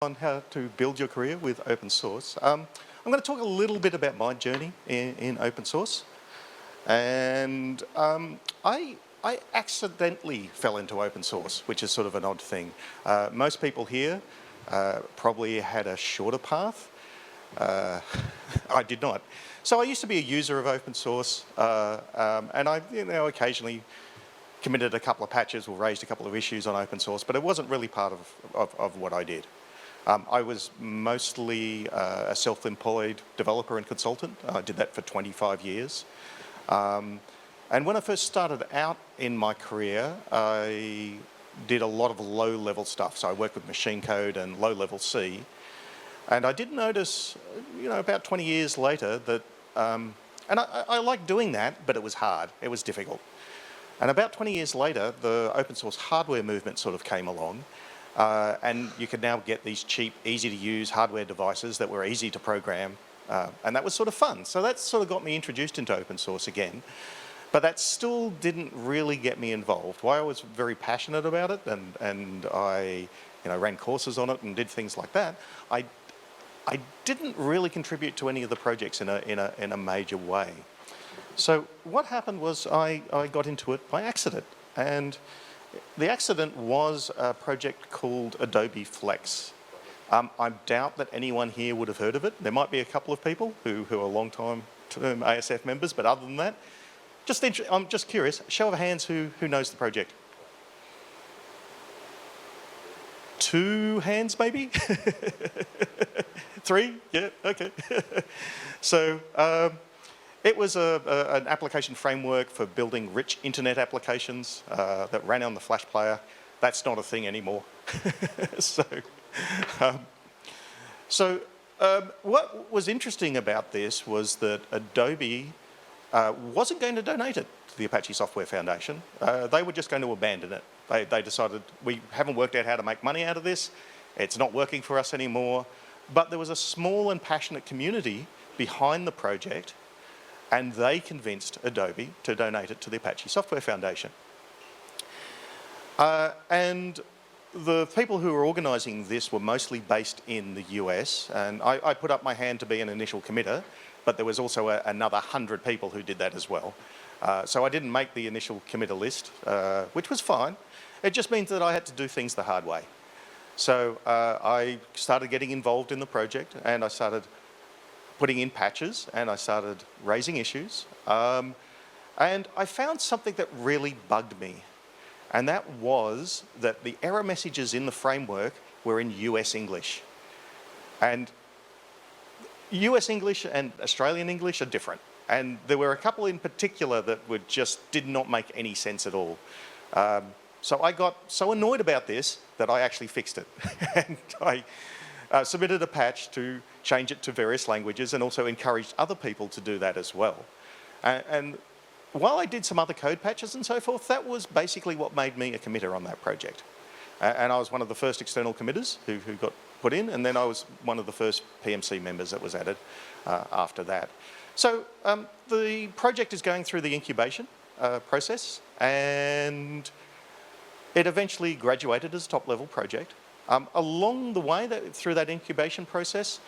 On how to build your career with open source. I'm going to talk a little bit about my journey in open source. And I accidentally fell into open source, which is sort of an odd thing. Most people here probably had a shorter path. I did not. So I used to be a user of open source, and I occasionally committed a couple of patches or raised a couple of issues on open source, but it wasn't really part of what I did. I was mostly a self-employed developer and consultant. I did that for 25 years. And when I first started out in my career, I did a lot of low-level stuff. So I worked with machine code and low-level C. And I did notice, about 20 years later that, and I liked doing that, but it was hard. It was difficult. And about 20 years later, the open source hardware movement sort of came along. And you could now get these cheap, easy-to-use hardware devices that were easy to program, and that was sort of fun. So that sort of got me introduced into open source again. But that still didn't really get me involved. While I was very passionate about it, and I ran courses on it and did things like that, I didn't really contribute to any of the projects in a major way. So what happened was I got into it by accident. And the accident was a project called Adobe Flex. I doubt that anyone here would have heard of it. There might be a couple of people who are long-time term ASF members, but other than that, I'm just curious, show of hands who knows the project? 2 hands maybe? 3? Yeah, okay. So it was an application framework for building rich internet applications that ran on the Flash player. That's not a thing anymore. What was interesting about this was that Adobe wasn't going to donate it to the Apache Software Foundation. They were just going to abandon it. They decided, we haven't worked out how to make money out of this. It's not working for us anymore. But there was a small and passionate community behind the project, and they convinced Adobe to donate it to the Apache Software Foundation. And the people who were organising this were mostly based in the US, and I put up my hand to be an initial committer, but there was also another 100 people who did that as well. So I didn't make the initial committer list, which was fine. It just means that I had to do things the hard way. So I started getting involved in the project, and I started putting in patches, and I started raising issues. And I found something that really bugged me, and that was that the error messages in the framework were in US English. And US English and Australian English are different. And there were a couple in particular that did not make any sense at all. So I got so annoyed about this that I actually fixed it. And I submitted a patch to change it to various languages, and also encouraged other people to do that as well. And while I did some other code patches and so forth, that was basically what made me a committer on that project. And I was one of the first external committers who got put in, and then I was one of the first PMC members that was added after that. So the project is going through the incubation process, and it eventually graduated as a top-level project. Along the way, through that incubation process,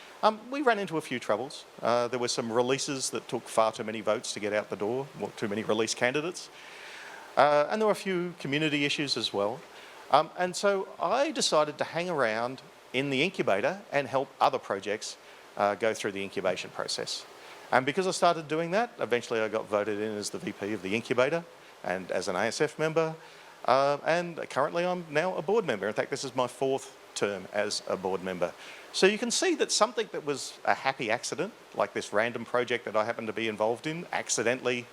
we ran into a few troubles. There were some releases that took far too many votes to get out the door, too many release candidates. And there were a few community issues as well. And so I decided to hang around in the incubator and help other projects go through the incubation process. And because I started doing that, eventually I got voted in as the VP of the incubator and as an ASF member. And currently I'm now a board member. In fact, this is my 4th term as a board member. So you can see that something that was a happy accident, like this random project that I happened to be involved in, accidentally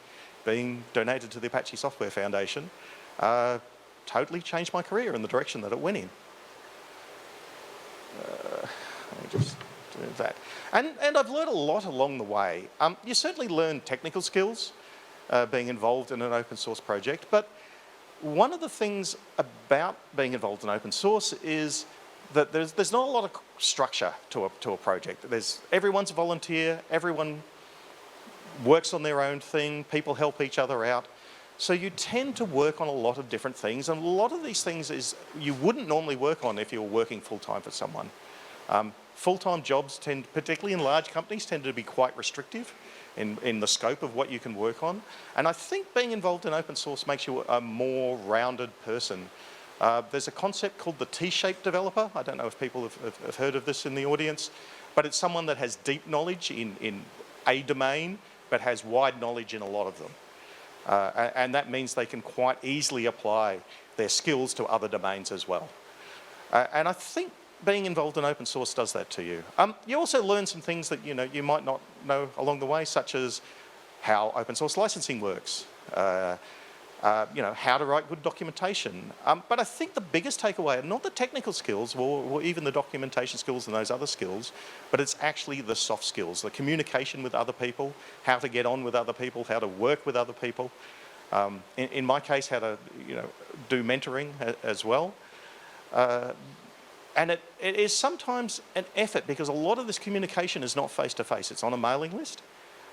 being donated to the Apache Software Foundation, totally changed my career in the direction that it went in. Let me just do that. And I've learned a lot along the way. You certainly learn technical skills being involved in an open source project, but one of the things about being involved in open source is that there's not a lot of structure to a project. Everyone's a volunteer, everyone works on their own thing, people help each other out. So you tend to work on a lot of different things, and a lot of these things you wouldn't normally work on if you were working full-time for someone. Full-time jobs tend, particularly in large companies, tend to be quite restrictive in the scope of what you can work on. And I think being involved in open source makes you a more rounded person. There's a concept called the T-shaped developer. I don't know if people have heard of this in the audience, but it's someone that has deep knowledge in a domain, but has wide knowledge in a lot of them. And that means they can quite easily apply their skills to other domains as well. And I think being involved in open source does that to you. You also learn some things that you might not know along the way, such as how open source licensing works, how to write good documentation. But I think the biggest takeaway are not the technical skills or even the documentation skills and those other skills, but it's actually the soft skills, the communication with other people, how to get on with other people, how to work with other people. In my case, how to do mentoring as well. And it is sometimes an effort because a lot of this communication is not face-to-face, it's on a mailing list.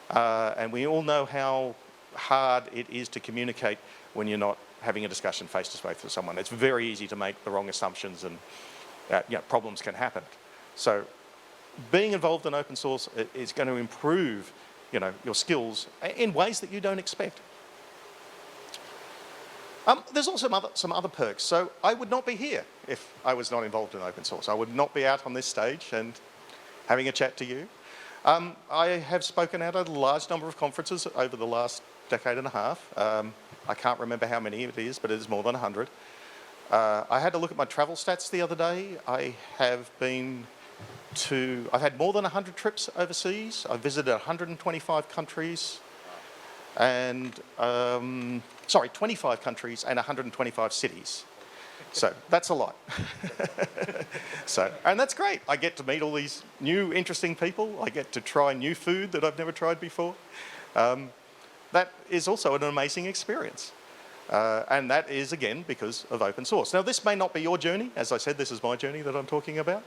And we all know how hard it is to communicate when you're not having a discussion face-to-face with someone. It's very easy to make the wrong assumptions and problems can happen. So being involved in open source is going to improve your skills in ways that you don't expect. There's also some other perks. So I would not be here if I was not involved in open source. I would not be out on this stage and having a chat to you. I have spoken at a large number of conferences over the last decade and a half. I can't remember how many it is, but it is more than 100. I had to look at my travel stats the other day. I've had more than 100 trips overseas. I've visited 125 countries. And 25 countries and 125 cities. So that's a lot. And that's great. I get to meet all these new, interesting people. I get to try new food that I've never tried before. That is also an amazing experience. And that is, again, because of open source. Now, this may not be your journey. As I said, this is my journey that I'm talking about.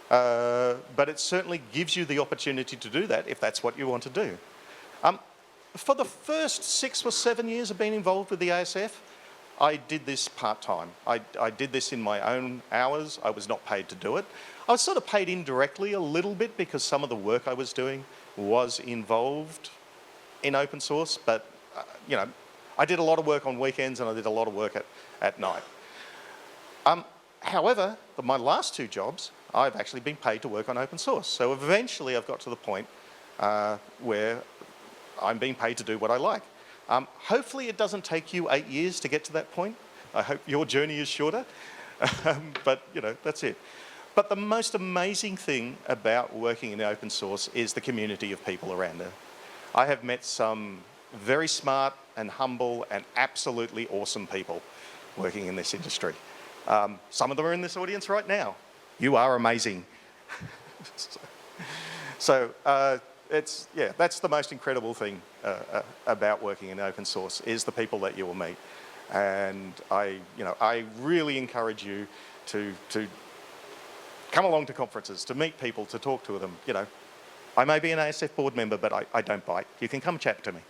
But it certainly gives you the opportunity to do that if that's what you want to do. For the first 6 or 7 years of being involved with the ASF, I did this part-time. I did this in my own hours. I was not paid to do it. I was sort of paid indirectly a little bit because some of the work I was doing was involved in open source, but I did a lot of work on weekends and I did a lot of work at night. However, my last 2 jobs, I've actually been paid to work on open source. So eventually I've got to the point where I'm being paid to do what I like. Hopefully it doesn't take you 8 years to get to that point. I hope your journey is shorter, but that's it. But the most amazing thing about working in open source is the community of people around it. I have met some very smart and humble and absolutely awesome people working in this industry. Some of them are in this audience right now. You are amazing. That's the most incredible thing about working in open source is the people that you will meet. And I really encourage you to come along to conferences, to meet people, to talk to them. I may be an ASF board member, but I don't bite. You can come chat to me.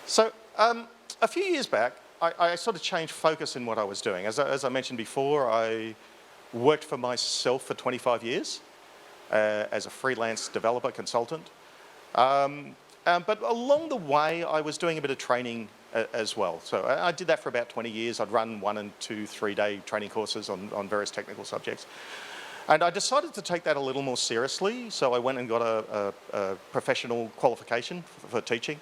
So a few years back, I sort of changed focus in what I was doing. As I mentioned before, I worked for myself for 25 years. As a freelance developer consultant. But along the way, I was doing a bit of training as well. So I did that for about 20 years. I'd run 1 and 2 3-day training courses on various technical subjects. And I decided to take that a little more seriously. So I went and got a professional qualification for teaching.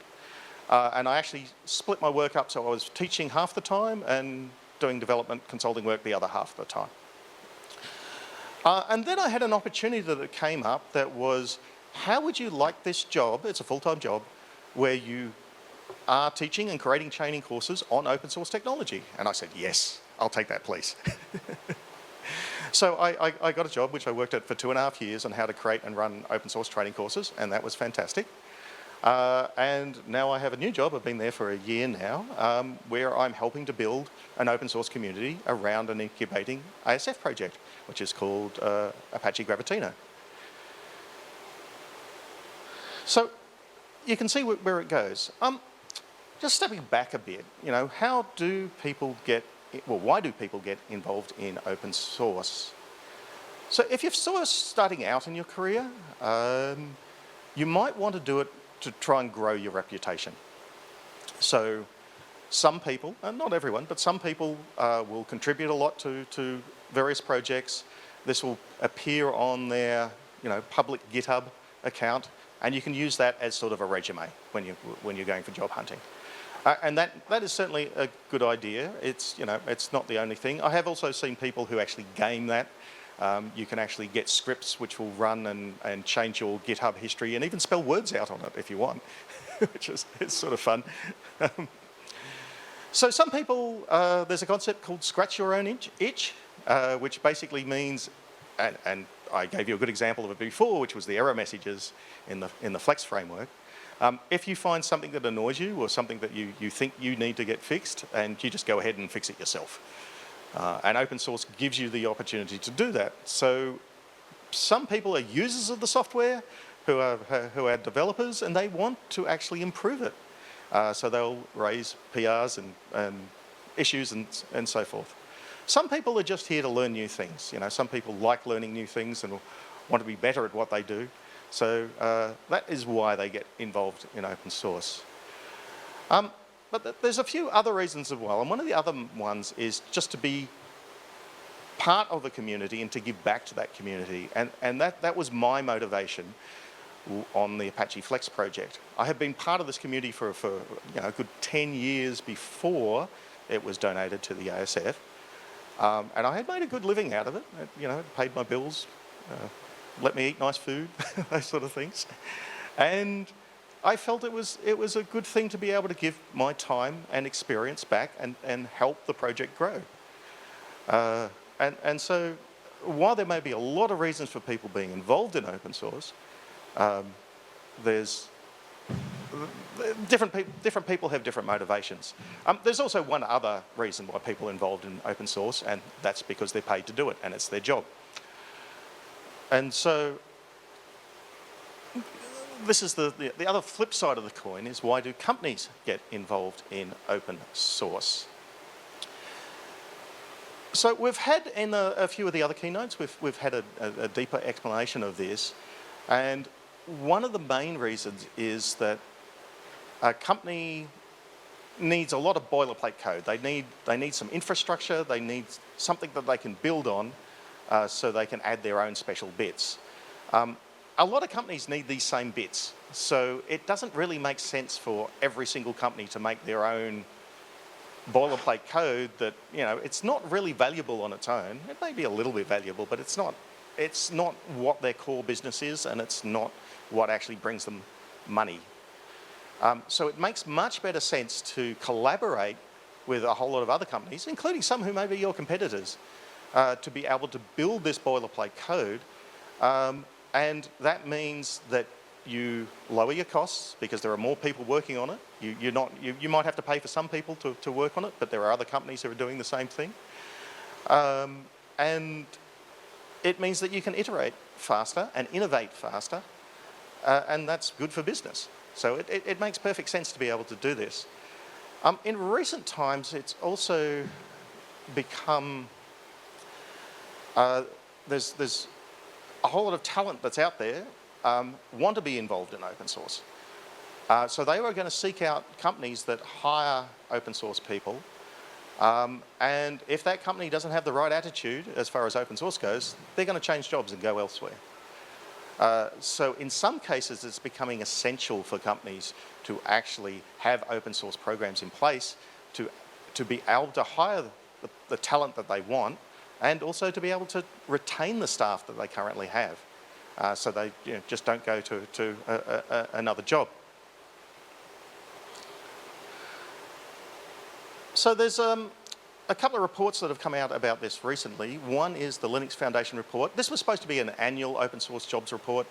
And I actually split my work up so I was teaching half the time and doing development consulting work the other half of the time. And then I had an opportunity that came up that was, how would you like this job, it's a full-time job, where you are teaching and creating training courses on open source technology? And I said, yes, I'll take that, please. So I got a job which I worked at for 2.5 years on how to create and run open source training courses, and that was fantastic. And now I have a new job, I've been there for a year now, where I'm helping to build an open source community around an incubating ASF project, which is called Apache Gravitino. So you can see where it goes. Just stepping back a bit, why do people get involved in open source? So if you're sort of starting out in your career, you might want to do it to try and grow your reputation. So some people, and not everyone, but some people will contribute a lot to various projects. This will appear on their public GitHub account, and you can use that as sort of a resume when you're going for job hunting. And that is certainly a good idea. It's not the only thing. I have also seen people who actually game that. You can actually get scripts which will run and change your GitHub history and even spell words out on it if you want, which is sort of fun. So some people, there's a concept called scratch your own itch, which basically means, and I gave you a good example of it before, which was the error messages in the Flex framework. If you find something that annoys you or something that you think you need to get fixed, and you just go ahead and fix it yourself. And open source gives you the opportunity to do that. So some people are users of the software who are developers, and they want to actually improve it. So they'll raise PRs and issues and so forth. Some people are just here to learn new things. Some people like learning new things and want to be better at what they do. So that is why they get involved in open source. But there's a few other reasons as well, and one of the other ones is just to be part of the community and to give back to that community, and that was my motivation on the Apache Flex project. I had been part of this community for a good 10 years before it was donated to the ASF, and I had made a good living out of it. It paid my bills, let me eat nice food, those sort of things, and I felt it was a good thing to be able to give my time and experience back and help the project grow. And so while there may be a lot of reasons for people being involved in open source, there's different people have different motivations. There's also one other reason why people are involved in open source, and that's because they're paid to do it and it's their job. And so this is the other flip side of the coin, is why do companies get involved in open source? So we've had in a few of the other keynotes, we've had a deeper explanation of this, and one of the main reasons is that a company needs a lot of boilerplate code. They need some infrastructure, they need something that they can build on so they can add their own special bits. A lot of companies need these same bits, so it doesn't really make sense for every single company to make their own boilerplate code that, it's not really valuable on its own. It may be a little bit valuable, but it's not what their core business is, and it's not what actually brings them money. So it makes much better sense to collaborate with a whole lot of other companies, including some who may be your competitors, to be able to build this boilerplate code. And that means that you lower your costs because there are more people working on it. You might have to pay for some people to work on it, but there are other companies who are doing the same thing. And it means that you can iterate faster and innovate faster, and that's good for business. So it makes perfect sense to be able to do this. In recent times, it's also become, there's a whole lot of talent that's out there want to be involved in open source. So they were going to seek out companies that hire open source people, and if that company doesn't have the right attitude as far as open source goes, they're going to change jobs and go elsewhere. So in some cases, it's becoming essential for companies to actually have open source programs in place to be able to hire the talent that they want, and also to be able to retain the staff that they currently have, so they just don't go to another job. So there's a couple of reports that have come out about this recently. One is the Linux Foundation report. This was supposed to be an annual open source jobs report,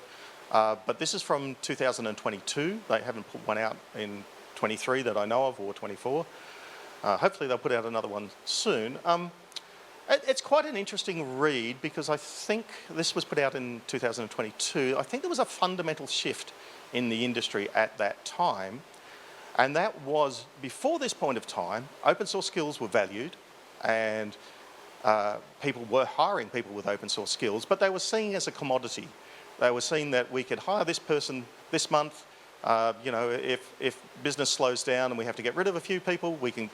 but this is from 2022. They haven't put one out in 23 that I know of, or 24. Hopefully they'll put out another one soon. It's quite an interesting read because I think this was put out in 2022. I think there was a fundamental shift in the industry at that time, and that was, before this point of time, open source skills were valued, and people were hiring people with open source skills, but they were seeing it as a commodity. They were seeing that we could hire this person this month. You know, if business slows down and we have to get rid of a few people, we can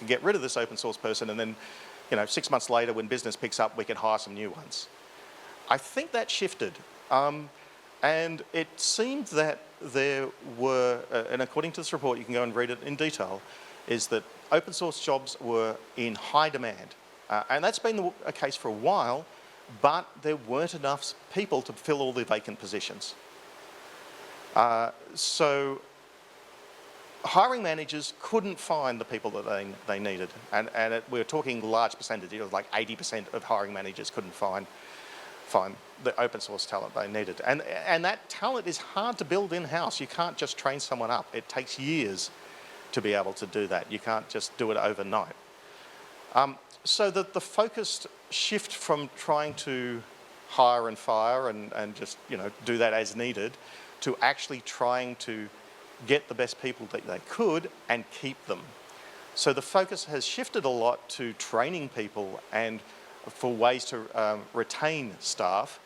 get rid of this open source person, and then, you know, 6 months later, when business picks up, we can hire some new ones. I think that shifted, and it seemed that there were, and according to this report, you can go and read it in detail, is that open source jobs were in high demand, and that's been a case for a while, but there weren't enough people to fill all the vacant positions. So hiring managers couldn't find the people that they needed, and we're talking large percentages, like 80% of hiring managers couldn't find the open source talent they needed. And that talent is hard to build in-house. You can't just train someone up. It takes years to be able to do that. You can't just do it overnight. So the focused shift from trying to hire and fire and just, you know, do that as needed, to actually trying to get the best people that they could and keep them. So the focus has shifted a lot to training people and for ways to retain staff,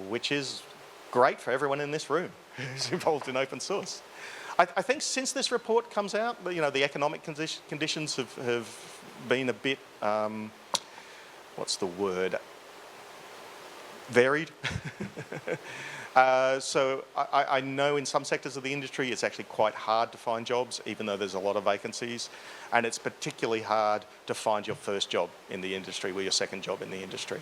which is great for everyone in this room who's involved in open source. I think since this report comes out, you know, the economic conditions have been a bit, what's the word, varied. So I know in some sectors of the industry it's actually quite hard to find jobs, even though there's a lot of vacancies, and it's particularly hard to find your first job in the industry or your second job in the industry.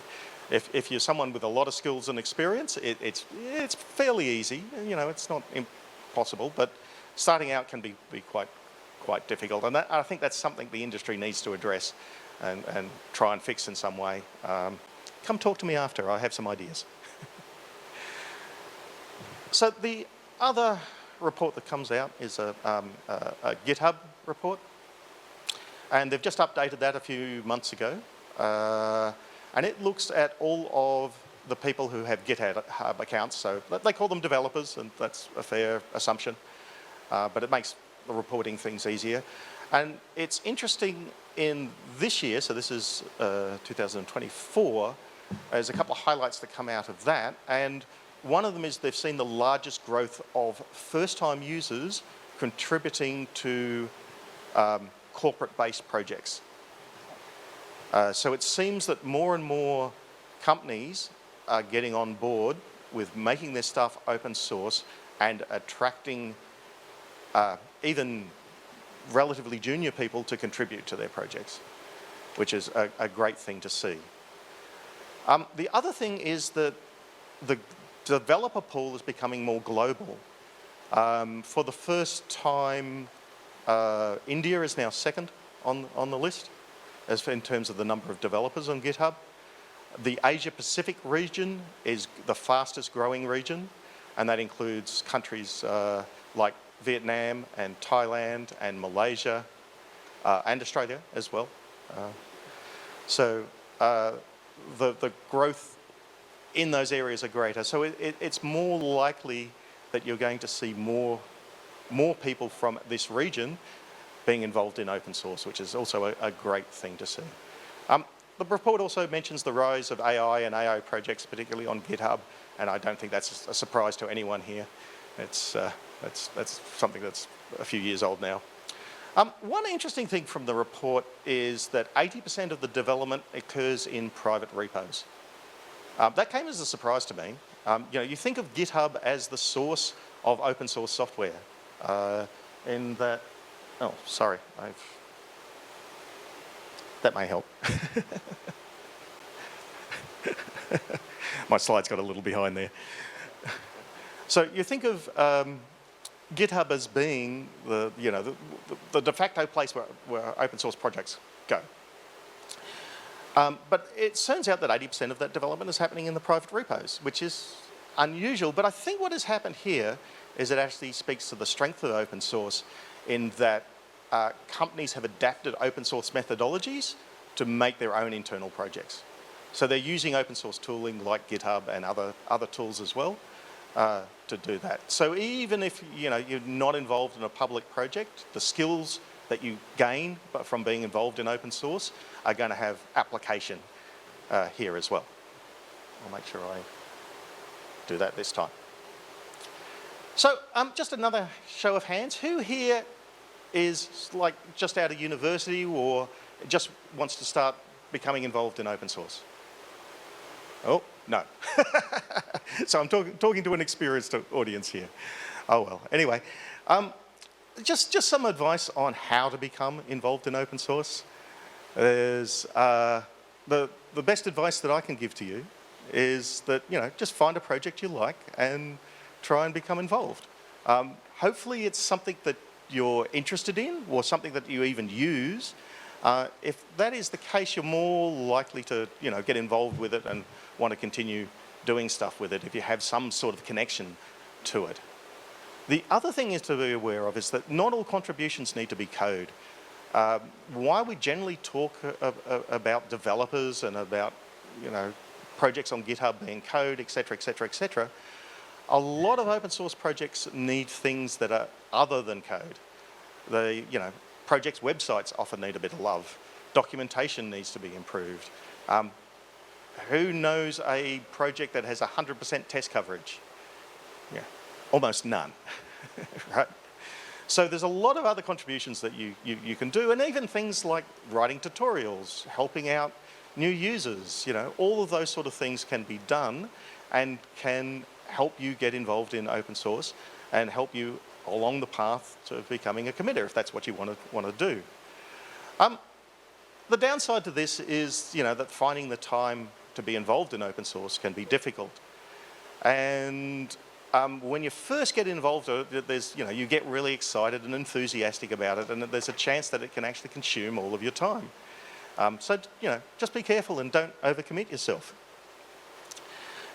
If you're someone with a lot of skills and experience, it's fairly easy. You know, it's not impossible, but starting out can be quite difficult, and I think that's something the industry needs to address and try and fix in some way. Come talk to me after. I have some ideas. So the other report that comes out is a GitHub report, and they've just updated that a few months ago, and it looks at all of the people who have GitHub accounts. So they call them developers, and that's a fair assumption, but it makes the reporting things easier. And it's interesting in this year, so this is 2024, there's a couple of highlights that come out of that, and one of them is they've seen the largest growth of first-time users contributing to corporate-based projects. So it seems that more and more companies are getting on board with making their stuff open source and attracting even relatively junior people to contribute to their projects, which is a great thing to see. The other thing is that the developer pool is becoming more global. For the first time, India is now second on the list in terms of the number of developers on GitHub. The Asia Pacific region is the fastest growing region, and that includes countries like Vietnam and Thailand and Malaysia and Australia as well. So the growth in those areas are greater. So it's more likely that you're going to see more people from this region being involved in open source, which is also a great thing to see. The report also mentions the rise of AI and AI projects, particularly on GitHub, and I don't think that's a surprise to anyone here. That's something that's a few years old now. One interesting thing from the report is that 80% of the development occurs in private repos. That came as a surprise to me. You know, you think of GitHub as the source of open source software. In that, oh, sorry, that may help. My slides got a little behind there. So you think of GitHub as being the de facto place where open source projects go. But it turns out that 80% of that development is happening in the private repos, which is unusual. But I think what has happened here is it actually speaks to the strength of open source in that companies have adapted open source methodologies to make their own internal projects. So they're using open source tooling like GitHub and other tools as well to do that. So even if you're not involved in a public project, the skills that you gain from being involved in open source are going to have application here as well. I'll make sure I do that this time. So just another show of hands. Who here is like just out of university or just wants to start becoming involved in open source? Oh, no. So I'm talking to an experienced audience here. Oh well, anyway. Just some advice on how to become involved in open source. There's, the best advice that I can give to you is that, just find a project you like and try and become involved. Hopefully it's something that you're interested in or something that you even use. If that is the case, you're more likely to, get involved with it and want to continue doing stuff with it if you have some sort of connection to it. The other thing is to be aware of is that not all contributions need to be code. While we generally talk about developers and about, projects on GitHub being code, etc., etc., etc., a lot of open source projects need things that are other than code. Projects' websites often need a bit of love. Documentation needs to be improved. Who knows a project that has 100% test coverage? Yeah, almost none, right? So there's a lot of other contributions that you can do, and even things like writing tutorials, helping out new users, all of those sort of things can be done and can help you get involved in open source and help you along the path to becoming a committer if that's what you want to do. The downside to this is, that finding the time to be involved in open source can be difficult. And when you first get involved, you get really excited and enthusiastic about it, and there's a chance that it can actually consume all of your time. So, just be careful and don't overcommit yourself.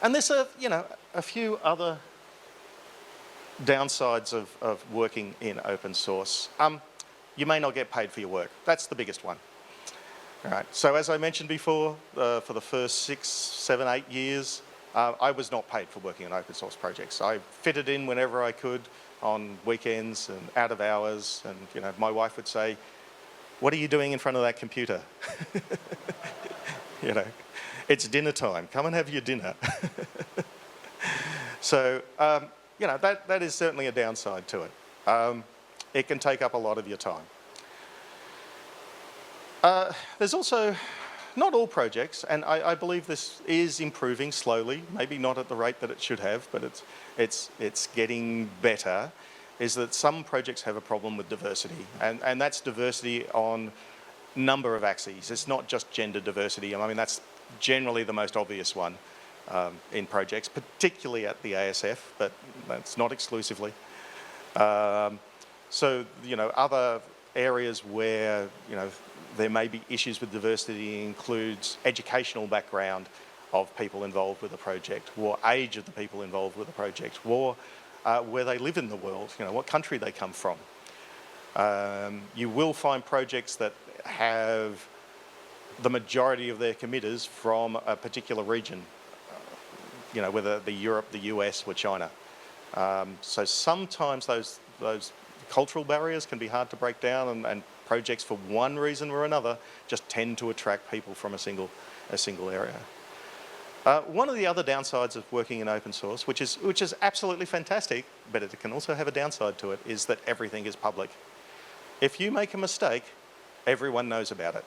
And there's a few other downsides of working in open source. You may not get paid for your work. That's the biggest one. All right. So as I mentioned before, for the first 6, 7, 8 years, I was not paid for working on open source projects. I fitted in whenever I could on weekends and out of hours. And my wife would say, "What are you doing in front of that computer?" It's dinner time. Come and have your dinner. So, that is certainly a downside to it. It can take up a lot of your time. There's also, not all projects, and I believe this is improving slowly, maybe not at the rate that it should have, but it's getting better, is that some projects have a problem with diversity, and that's diversity on number of axes. It's not just gender diversity. I mean, that's generally the most obvious one in projects, particularly at the ASF, but that's not exclusively. So, other areas where, there may be issues with diversity includes educational background of people involved with a project, or age of the people involved with a project, or where they live in the world, what country they come from. You will find projects that have the majority of their committers from a particular region, whether it be Europe, the US, or China. So sometimes those cultural barriers can be hard to break down, and projects, for one reason or another, just tend to attract people from a single area. One of the other downsides of working in open source, which is absolutely fantastic, but it can also have a downside to it, is that everything is public. If you make a mistake, everyone knows about it,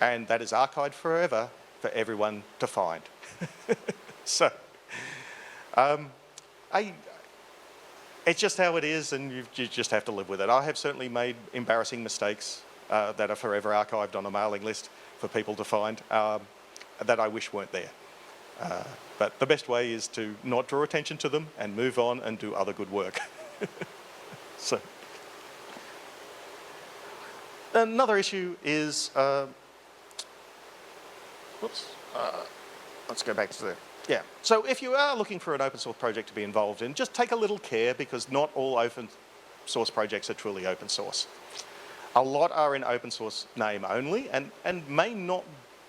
and that is archived forever for everyone to find. So, it's just how it is, and you just have to live with it. I have certainly made embarrassing mistakes that are forever archived on a mailing list for people to find that I wish weren't there. But the best way is to not draw attention to them and move on and do other good work. So, another issue is, let's go back to the, yeah. So if you are looking for an open source project to be involved in, just take a little care, because not all open source projects are truly open source. A lot are in open source name only and may not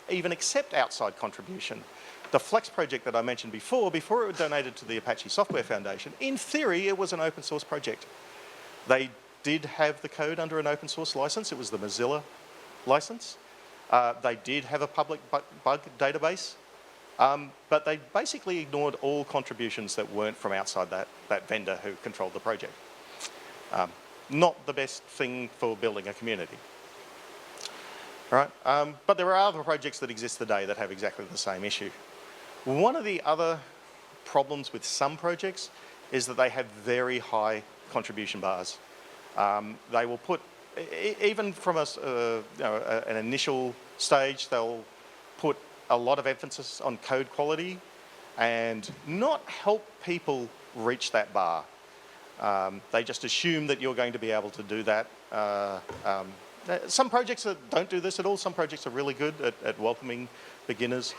even accept outside contribution. The Flex project that I mentioned before it was donated to the Apache Software Foundation, in theory it was an open source project. They did have the code under an open source license. It was the Mozilla license. They did have a public bug database, but they basically ignored all contributions that weren't from outside that vendor who controlled the project. Not the best thing for building a community. All right? But there are other projects that exist today that have exactly the same issue. One of the other problems with some projects is that they have very high contribution bars. They will put, even from an initial stage, they'll put a lot of emphasis on code quality and not help people reach that bar. They just assume that you're going to be able to do that. Some projects that don't do this at all. Some projects are really good at welcoming beginners,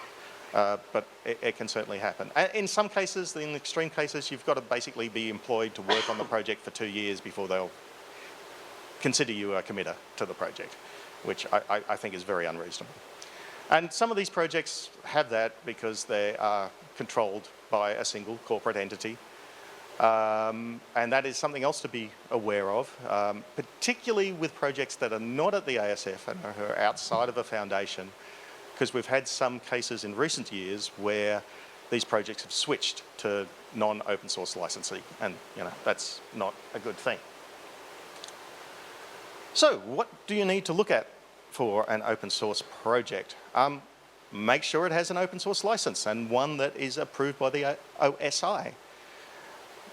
but it can certainly happen. In some cases, in extreme cases, you've got to basically be employed to work on the project for 2 years before they'll consider you a committer to the project, which I think is very unreasonable. And some of these projects have that because they are controlled by a single corporate entity. And that is something else to be aware of, particularly with projects that are not at the ASF and are outside of a foundation, because we've had some cases in recent years where these projects have switched to non-open source licensing, and that's not a good thing. So what do you need to look at for an open source project? Make sure it has an open source license and one that is approved by the OSI.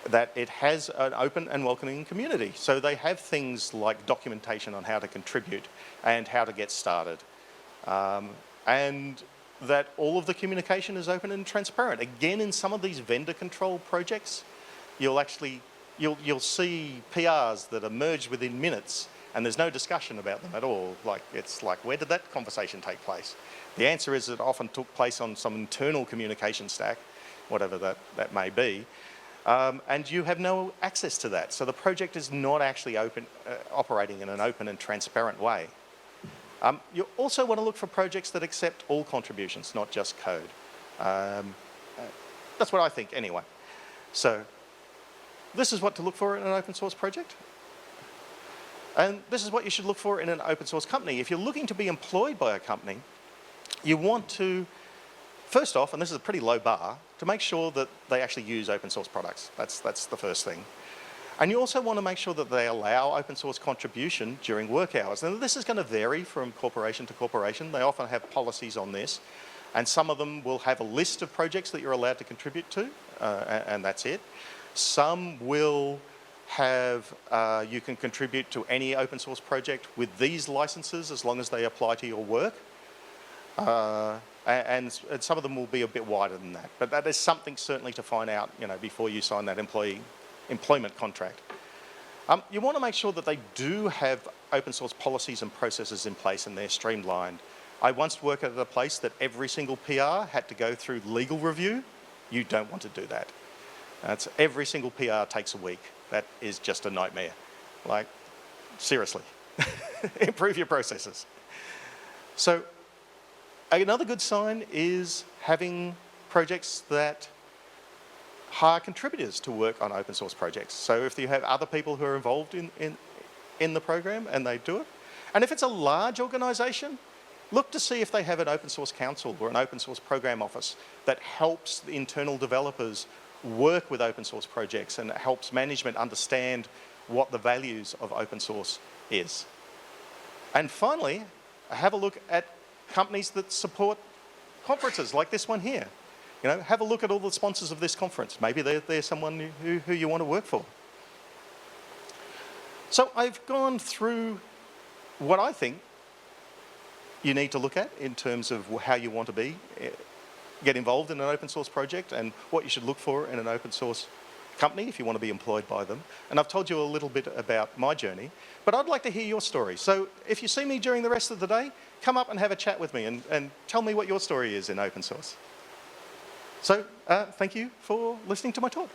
That it has an open and welcoming community. So they have things like documentation on how to contribute and how to get started. And that all of the communication is open and transparent. Again, in some of these vendor control projects, you'll see PRs that are merged within minutes and there's no discussion about them at all. It's like, where did that conversation take place? The answer is it often took place on some internal communication stack, whatever that may be. And you have no access to that. So the project is not actually operating in an open and transparent way. You also want to look for projects that accept all contributions, not just code. That's what I think anyway. So this is what to look for in an open source project. And this is what you should look for in an open source company. If you're looking to be employed by a company, you want to, first off, and this is a pretty low bar, to make sure that they actually use open source products. That's the first thing. And you also want to make sure that they allow open source contribution during work hours. And this is going to vary from corporation to corporation. They often have policies on this. And some of them will have a list of projects that you're allowed to contribute to, and that's it. Some will have, you can contribute to any open source project with these licenses as long as they apply to your work. And some of them will be a bit wider than that. But that is something certainly to find out, before you sign that employment contract. You want to make sure that they do have open source policies and processes in place and they're streamlined. I once worked at a place that every single PR had to go through legal review. You don't want to do that. Every single PR takes a week. That is just a nightmare. Seriously, improve your processes. So another good sign is having projects that hire contributors to work on open source projects. So if you have other people who are involved in the program and they do it, and if it's a large organization, look to see if they have an open source council or an open source program office that helps the internal developers work with open source projects and helps management understand what the values of open source is. And finally, have a look at companies that support conferences like this one here. Have a look at all the sponsors of this conference. Maybe they're someone who you want to work for. So I've gone through what I think you need to look at in terms of how you want to get involved in an open source project and what you should look for in an open source company if you want to be employed by them. And I've told you a little bit about my journey, but I'd like to hear your story. So if you see me during the rest of the day, come up and have a chat with me and tell me what your story is in open source. So thank you for listening to my talk.